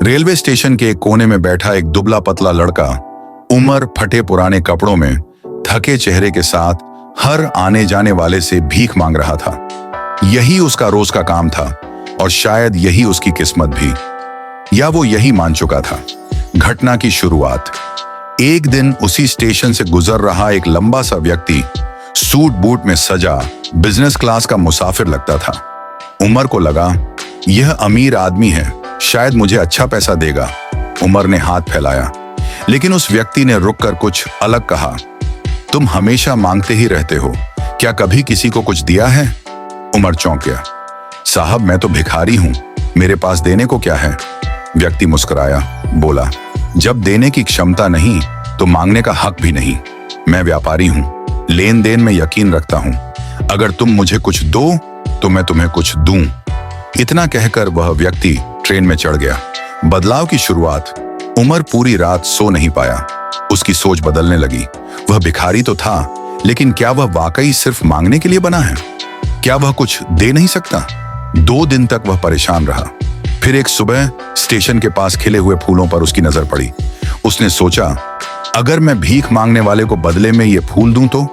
Railway station के एक कोने में बैठा एक दुबला पतला लड़का उम्र फटे पुराने कपड़ों में थके चेहरे के साथ हर आने जाने वाले से भीख मांग रहा था। यही उसका रोज का काम था और शायद यही उसकी किस्मत भी, या वो यही मान चुका था। घटना की शुरुआत एक दिन उसी स्टेशन से गुजर रहा एक लंबा सा व्यक्ति सूट बूट में सजा बिजनेस क्लास का मुसाफिर लगता था। उमर को लगा यह अमीर आदमी है, शायद मुझे अच्छा पैसा देगा। उमर ने हाथ फैलाया, लेकिन उस व्यक्ति ने रुककर कुछ अलग कहा। तुम हमेशा मांगते ही रहते हो, क्या कभी किसी को कुछ दिया है? उमर चौंक गया। साहब, मैं तो भिखारी हूं, मेरे पास देने को क्या है? व्यक्ति मुस्कुराया, बोला, जब देने की क्षमता नहीं तो मांगने का हक भी नहीं। मैं व्यापारी हूं, लेन देन में यकीन रखता हूं। अगर तुम मुझे कुछ दो तो मैं तुम्हें कुछ दूं। इतना कहकर वह व्यक्ति ट्रेन में चढ़ गया। बदलाव की शुरुआत। उमर पूरी रात सो नहीं पाया। उसकी सोच बदलने लगी। वह भिखारी तो था, लेकिन क्या वह वाकई सिर्फ मांगने के लिए बना है? क्या वह कुछ दे नहीं सकता? 2 दिन तक वह परेशान रहा। फिर एक सुबह स्टेशन के पास खिले हुए फूलों पर उसकी नजर पड़ी। उसने सोचा, अगर मैं भीख मांगने वाले को बदले में ये फूल दूं तो?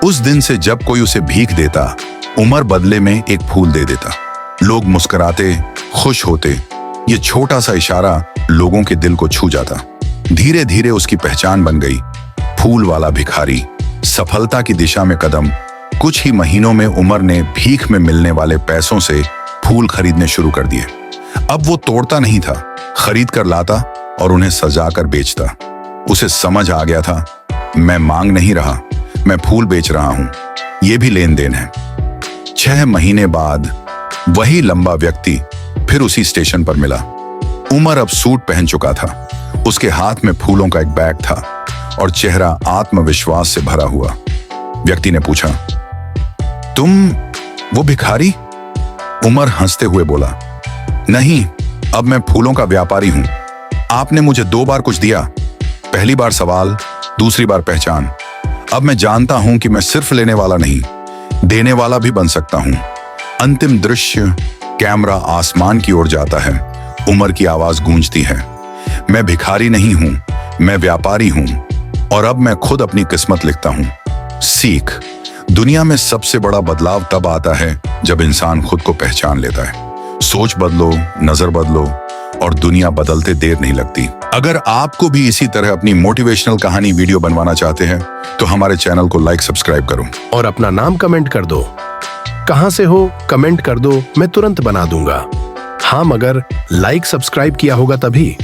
उस दिन से जब कोई उसे भीख देता, उमर बदले में एक फूल दे देता। लोग मुस्कुराते, खुश होते। ये छोटा सा इशारा लोगों के दिल को छू जाता। धीरे धीरे उसकी पहचान बन गई, फूल वाला भिखारी। सफलता की दिशा में कदम। कुछ ही महीनों में उमर ने भीख में मिलने वाले पैसों से फूल खरीदने शुरू कर दिए। अब वो तोड़ता नहीं था, खरीद कर लाता और उन्हें सजा कर बेचता। उसे समझ आ गया था, मैं मांग नहीं रहा, मैं फूल बेच रहा हूं। यह भी लेन देन है। 6 महीने बाद वही लंबा व्यक्ति फिर उसी स्टेशन पर मिला। उमर अब सूट पहन चुका था। उसके हाथ में फूलों का एक बैग था और चेहरा आत्मविश्वास से भरा हुआ। व्यक्ति ने पूछा, तुम वो भिखारी? उमर हंसते हुए बोला, नहीं, अब मैं फूलों का व्यापारी हूं। आपने मुझे 2 बार कुछ दिया, पहली बार सवाल, दूसरी बार पहचान। अब मैं जानता हूं कि मैं सिर्फ लेने वाला नहीं, देने वाला भी बन सकता हूं। अंतिम दृश्य, कैमरा आसमान की ओर जाता है। उमर की आवाज गूंजती है, मैं भिखारी नहीं हूं, मैं व्यापारी हूं और अब मैं खुद अपनी किस्मत लिखता हूं। सीख। दुनिया में सबसे बड़ा बदलाव तब आता है जब इंसान खुद को पहचान लेता है। सोच बदलो, नजर बदलो और दुनिया बदलते देर नहीं लगती। अगर आपको भी इसी तरह अपनी मोटिवेशनल कहानी वीडियो बनवाना चाहते हैं तो हमारे चैनल को लाइक सब्सक्राइब करो और अपना नाम कमेंट कर दो। कहां से हो कमेंट कर दो, मैं तुरंत बना दूंगा। हाँ, मगर लाइक सब्सक्राइब किया होगा तभी।